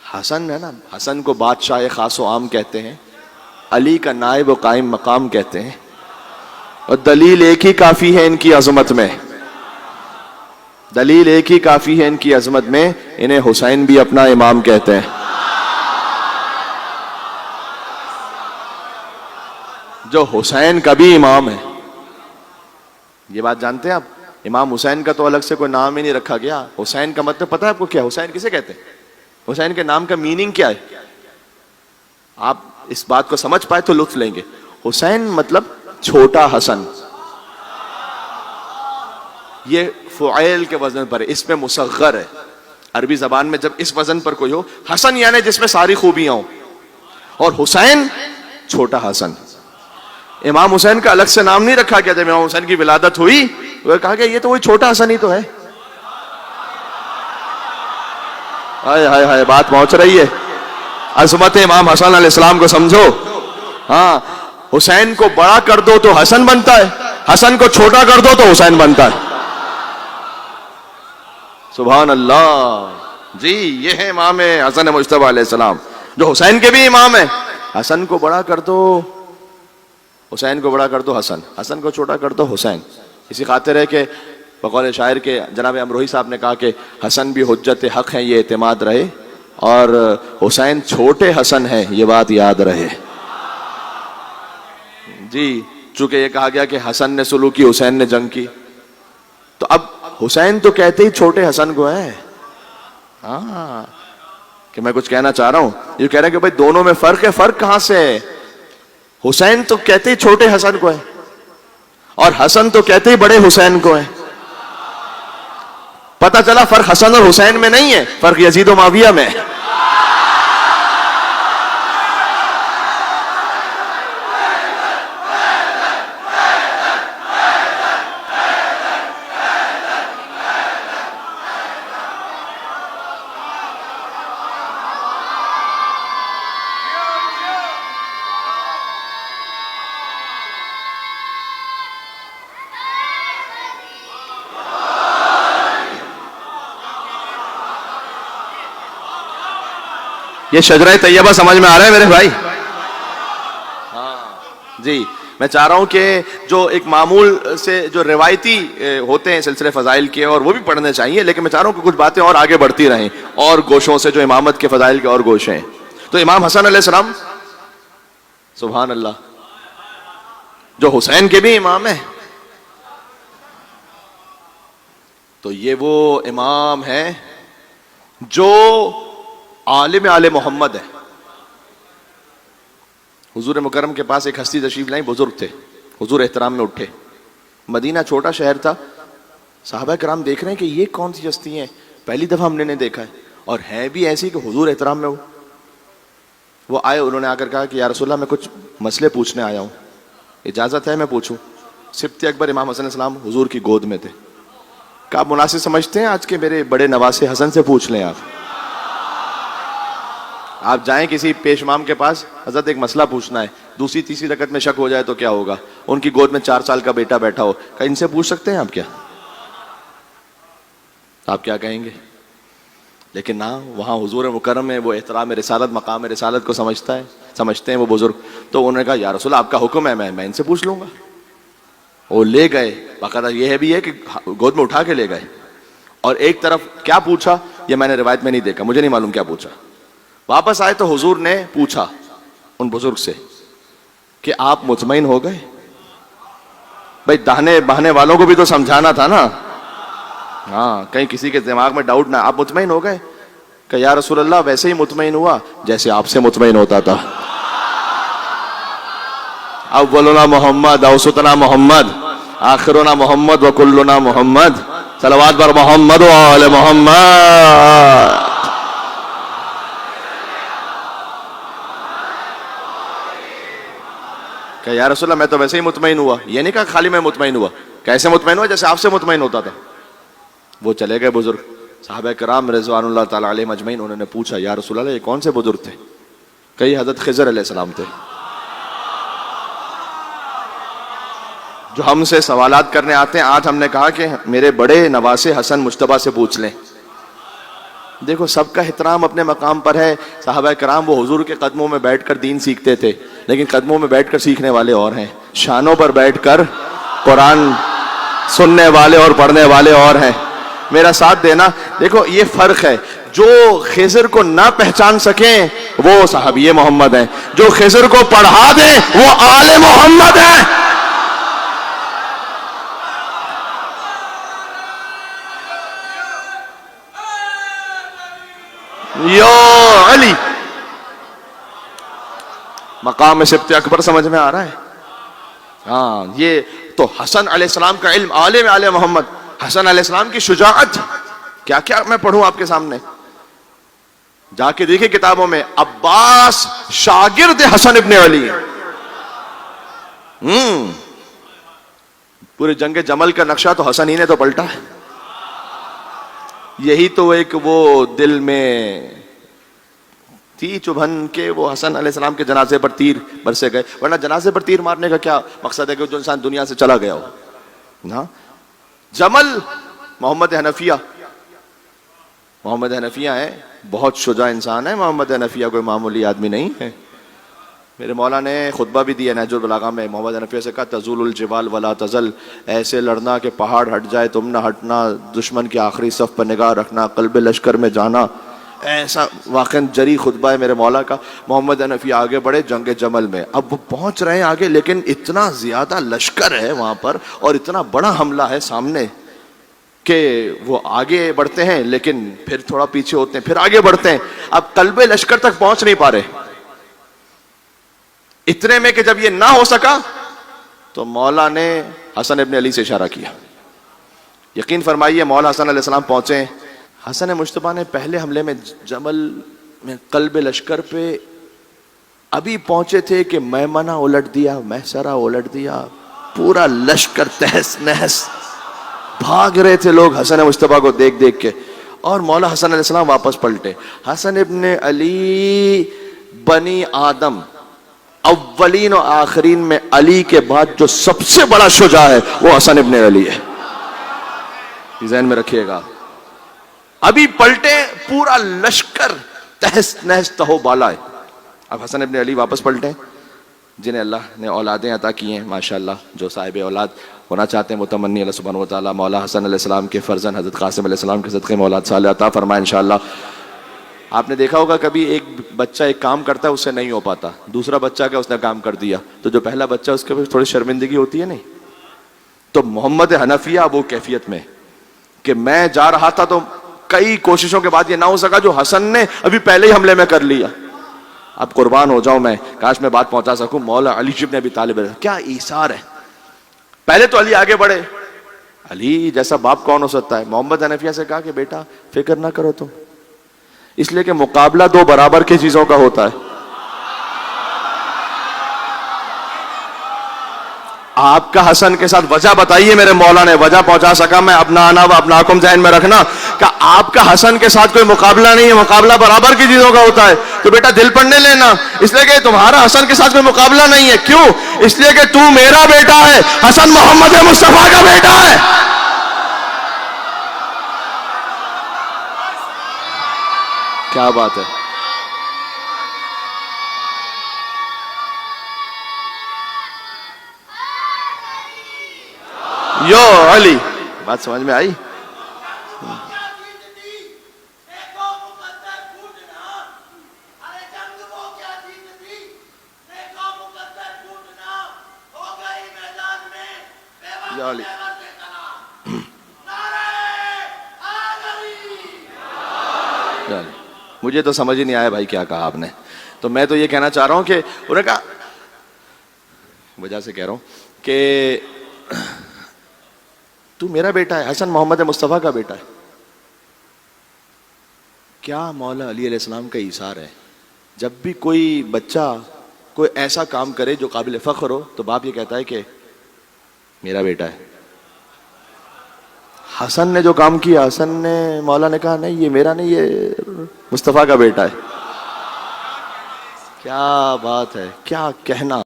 حسن ہے نا، حسن کو بادشاہ خاص و عام کہتے ہیں، علی کا نائب و قائم مقام کہتے ہیں، اور دلیل ایک ہی کافی ہے ان کی عظمت میں، دلیل ایک ہی کافی ہے ان کی عظمت میں، انہیں حسین بھی اپنا امام کہتے ہیں۔ جو حسین کا بھی امام ہے، یہ بات جانتے ہیں آپ؟ امام حسین کا تو الگ سے کوئی نام ہی نہیں رکھا گیا۔ حسین کا مطلب پتہ ہے آپ کو کیا؟ حسین کسے کہتے ہیں؟ حسین کے نام کا میننگ کیا ہے؟ آپ اس بات کو سمجھ پائے تو لطف لیں گے۔ حسین مطلب چھوٹا حسن، یہ فعیل کے وزن پر ہے، اس میں مصغر ہے۔ عربی زبان میں جب اس وزن پر کوئی ہو، حسن یعنی جس میں ساری خوبیاں ہوں، اور حسین چھوٹا حسن۔ امام حسین کا الگ سے نام نہیں رکھا گیا۔ جب امام حسین کی ولادت ہوئی وہ کہا کہ یہ تو وہی چھوٹا حسن ہی تو ہے۔ ہائے ہائے ہائے، بات پہنچ رہی ہے۔ عظمت امام حسن علیہ السلام کو سمجھو۔ ہاں، حسین کو بڑا کر دو تو حسن بنتا ہے، حسن کو چھوٹا کر دو تو حسین بنتا ہے۔ سبحان اللہ جی، یہ ہے امام حسن مجتبی علیہ السلام، جو حسین کے بھی امام ہیں۔ حسن کو بڑا کر دو، حسین کو بڑا کر دو حسن، حسن کو چھوٹا کر دو حسین۔ اسی خاطر ہے کہ بقول شاعر کے جناب امروہی صاحب نے کہا کہ حسن بھی حجت حق ہے یہ اعتماد رہے، اور حسین چھوٹے حسن ہے یہ بات یاد رہے۔ جی، چونکہ یہ کہا گیا کہ حسن نے سلوک کی، حسین نے جنگ کی، تو اب حسین تو کہتے ہی چھوٹے حسن کو ہے۔ ہاں، کہ میں کچھ کہنا چاہ رہا ہوں، یہ کہہ رہے ہیں کہ بھائی دونوں میں فرق ہے۔ فرق کہاں سے ہے؟ حسین تو کہتے ہی چھوٹے حسن کو ہے، اور حسن تو کہتے ہی بڑے حسین کو ہے۔ پتہ چلا فرق حسن اور حسین میں نہیں ہے، فرق یزید و معاویہ میں ہے۔ یہ شجرہ طیبہ سمجھ میں آ رہا ہے میرے بھائی؟ ہاں جی، میں چاہ رہا ہوں کہ جو ایک معمول سے جو روایتی ہوتے ہیں سلسلے فضائل کے، اور وہ بھی پڑھنے چاہیے، لیکن میں چاہ رہا ہوں کہ کچھ باتیں اور آگے بڑھتی رہیں اور گوشوں سے، جو امامت کے فضائل کے اور گوشے ہیں۔ تو امام حسن علیہ السلام، سبحان اللہ، جو حسین کے بھی امام ہیں، تو یہ وہ امام ہے جو عالم آل محمد ہے۔ حضور مکرم کے پاس ایک ہستی تشریف لائیں، بزرگ تھے، حضور احترام میں اٹھے۔ مدینہ چھوٹا شہر تھا، صحابہ کرام دیکھ رہے ہیں کہ یہ کون سی ہستی ہیں، پہلی دفعہ ہم نے نہیں دیکھا ہے، اور ہیں بھی ایسی کہ حضور احترام میں ہو۔ وہ آئے، انہوں نے آ کر کہا کہ یا رسول اللہ میں کچھ مسئلے پوچھنے آیا ہوں، اجازت ہے میں پوچھوں؟ سبط اکبر امام حسن علیہ السلام حضور کی گود میں تھے۔ کیا آپ مناسب سمجھتے ہیں آج کے میرے بڑے نواسے حسن سے پوچھ لیں؟ آپ جائیں کسی پیش امام کے پاس، حضرت ایک مسئلہ پوچھنا ہے، دوسری تیسری رکعت میں شک ہو جائے تو کیا ہوگا؟ ان کی گود میں 4 سال کا بیٹا بیٹھا ہو، کہ ان سے پوچھ سکتے ہیں آپ؟ کیا آپ کیا کہیں گے؟ لیکن نہ، وہاں حضور مکرم ہے، وہ احترام رسالت، مقام رسالت کو سمجھتے ہیں وہ بزرگ۔ تو انہوں نے کہا یا رسول اللہ آپ کا حکم ہے، میں ان سے پوچھ لوں گا۔ وہ لے گئے، باقاعدہ یہ بھی ہے کہ گود میں اٹھا کے لے گئے، اور ایک طرف کیا پوچھا یہ میں نے روایت میں نہیں دیکھا، مجھے نہیں معلوم کیا پوچھا۔ واپس آئے تو حضور نے پوچھا ان بزرگ سے کہ آپ مطمئن ہو گئے؟ بھائی دہنے بہانے والوں کو بھی تو سمجھانا تھا نا، ہاں، کہیں کسی کے دماغ میں ڈاؤٹ نہ۔ آپ مطمئن ہو گئے؟ کہ یا رسول اللہ ویسے ہی مطمئن ہوا جیسے آپ سے مطمئن ہوتا تھا۔ اولنا محمد، اوسطنا محمد، آخرنا محمد، وکلنا محمد، صلوات بر محمد و آل محمد۔ کہ یا رسول اللہ میں تو ویسے ہی مطمئن ہوا، یہ نہیں کہا خالی میں مطمئن ہوا، کیسے مطمئن ہوا؟ جیسے آپ سے مطمئن ہوتا تھا۔ وہ چلے گئے بزرگ، صحابہ کرام رضوان اللہ تعالیٰ علیہم اجمعین، انہوں نے پوچھا یا رسول اللہ یہ کون سے بزرگ تھے؟ کئی حضرت خضر علیہ السلام تھے، جو ہم سے سوالات کرنے آتے ہیں۔ آج ہم نے کہا کہ میرے بڑے نواسے حسن مجتبیٰ سے پوچھ لیں، دیکھو سب کا احترام اپنے مقام پر ہے. صحابہ کرام وہ حضور کے قدموں میں بیٹھ کر دین سیکھتے تھے, لیکن قدموں میں بیٹھ کر سیکھنے والے اور ہیں, شانوں پر بیٹھ کر قرآن سننے والے اور پڑھنے والے اور ہیں. میرا ساتھ دینا. دیکھو یہ فرق ہے, جو خضر کو نہ پہچان سکیں وہ صحابی محمد ہیں, جو خضر کو پڑھا دیں وہ آل محمد ہیں. یو علی, مقام سبت اکبر سمجھ میں آ رہا ہے؟ ہاں, یہ تو حسن علیہ السلام کا علم, عالم آل محمد, حسن علیہ السلام کی شجاعت, کیا کیا میں پڑھوں آپ کے سامنے, جا کے دیکھیں کتابوں میں. عباس شاگرد حسن ابن علی ہیں. پورے جنگ جمل کا نقشہ تو حسن ہی نے تو پلٹا ہے. یہی تو ایک وہ دل میں تھی چبھن کے وہ حسن علیہ السلام کے جنازے پر تیر برسے گئے, ورنہ جنازے پر تیر مارنے کا کیا مقصد ہے کہ جو انسان دنیا سے چلا گیا ہو. نا جمل محمد حنفیہ, محمد حنفیہ ہیں, بہت شجاع انسان ہے محمد حنفیہ, کوئی معمولی آدمی نہیں ہے. میرے مولا نے خطبہ بھی دیا نہج البلاغہ میں, محمد حنفیہ سے کہا تزول الجبال ولا تزل, ایسے لڑنا کہ پہاڑ ہٹ جائے تم نہ ہٹنا, دشمن کی آخری صف پر نگاہ رکھنا, قلب لشکر میں جانا. ایسا واقعا جری خطبہ ہے میرے مولا کا. محمد حنفیہ آگے بڑھے جنگ جمل میں, اب وہ پہنچ رہے ہیں آگے, لیکن اتنا زیادہ لشکر ہے وہاں پر اور اتنا بڑا حملہ ہے سامنے کہ وہ آگے بڑھتے ہیں لیکن پھر تھوڑا پیچھے ہوتے ہیں, پھر آگے بڑھتے ہیں. اب قلب لشکر تک پہنچ نہیں پا رہے. اتنے میں کہ جب یہ نہ ہو سکا تو مولا نے حسن ابن علی سے اشارہ کیا. یقین فرمائیے مولا حسن علیہ السلام پہنچے. حسن مجتبیٰ نے پہلے حملے میں جمل میں قلب لشکر پہ ابھی پہنچے تھے کہ میمنہ الٹ دیا, محسرہ الٹ دیا, پورا لشکر تہس نہس, بھاگ رہے تھے لوگ حسن مجتبیٰ کو دیکھ دیکھ کے. اور مولا حسن علیہ السلام واپس پلٹے. حسن ابن علی بنی آدم اولین و آخرین میں علی کے بعد جو سب سے بڑا شجاع ہے وہ حسن ابن علی ہے, ذہن میں رکھیے گا. ابھی پلٹے, پورا لشکر تہس نہس تہو بالا ہے. اب حسن ابن علی واپس پلٹے, جنہیں اللہ نے اولادیں عطا کی ہیں ماشاءاللہ, جو صاحب اولاد ہونا چاہتے ہیں متمنی اللہ سبحانہ وتعالی مولا حسن علیہ السلام کے فرزند حضرت قاسم علیہ السلام کے صدقے میں اولاد صالح عطا فرمائے انشاءاللہ. آپ نے دیکھا ہوگا کبھی ایک بچہ ایک کام کرتا ہے اس سے نہیں ہو پاتا, دوسرا بچہ کیا اس نے کام کر دیا تو جو پہلا بچہ اس کے پاس تھوڑی شرمندگی ہوتی ہے نہیں. تو محمد حنفیہ وہ کیفیت میں کہ میں جا رہا تھا تو کئی کوششوں کے بعد یہ نہ ہو سکا جو حسن نے ابھی پہلے ہی حملے میں کر لیا. اب قربان ہو جاؤں میں, کاش میں بات پہنچا سکوں. مولا علی ابن ابی طالب, کیا ایثار ہے. پہلے تو علی آگے بڑھے, علی جیسا باپ کون ہو سکتا ہے. محمد حنفیہ سے کہا کہ بیٹا فکر نہ کرو تم, اس لیے کہ مقابلہ دو برابر کی چیزوں کا ہوتا ہے. آپ کا حسن کے ساتھ وجہ بتائیے, میرے مولا نے وجہ پہنچا سکا میں. اپنا آنا و اپنا حکم ذہن میں رکھنا کہ آپ کا حسن کے ساتھ کوئی مقابلہ نہیں ہے, مقابلہ برابر کی چیزوں کا ہوتا ہے. تو بیٹا دل پر نہیں لینا, اس لیے کہ تمہارا حسن کے ساتھ کوئی مقابلہ نہیں ہے. کیوں؟ اس لیے کہ تو میرا بیٹا ہے, حسن محمد مصطفیٰ کا بیٹا ہے. کیا بات ہے. یو علی, بات سمجھ میں آئی؟ مجھے تو سمجھ ہی نہیں آیا بھائی کیا کہا آپ نے. تو میں تو یہ کہنا چاہ رہا ہوں کہ انہوں نے کہا, وجہ سے کہہ رہا ہوں کہ تو میرا بیٹا ہے, حسن محمد مصطفیٰ کا بیٹا ہے. کیا مولا علی علیہ السلام کا ایثار ہے. جب بھی کوئی بچہ کوئی ایسا کام کرے جو قابل فخر ہو تو باپ یہ کہتا ہے کہ میرا بیٹا ہے. حسن نے جو کام کیا, حسن نے, مولا نے کہا نہیں یہ میرا نہیں, یہ مصطفیٰ کا بیٹا ہے. کیا بات ہے, کیا کہنا.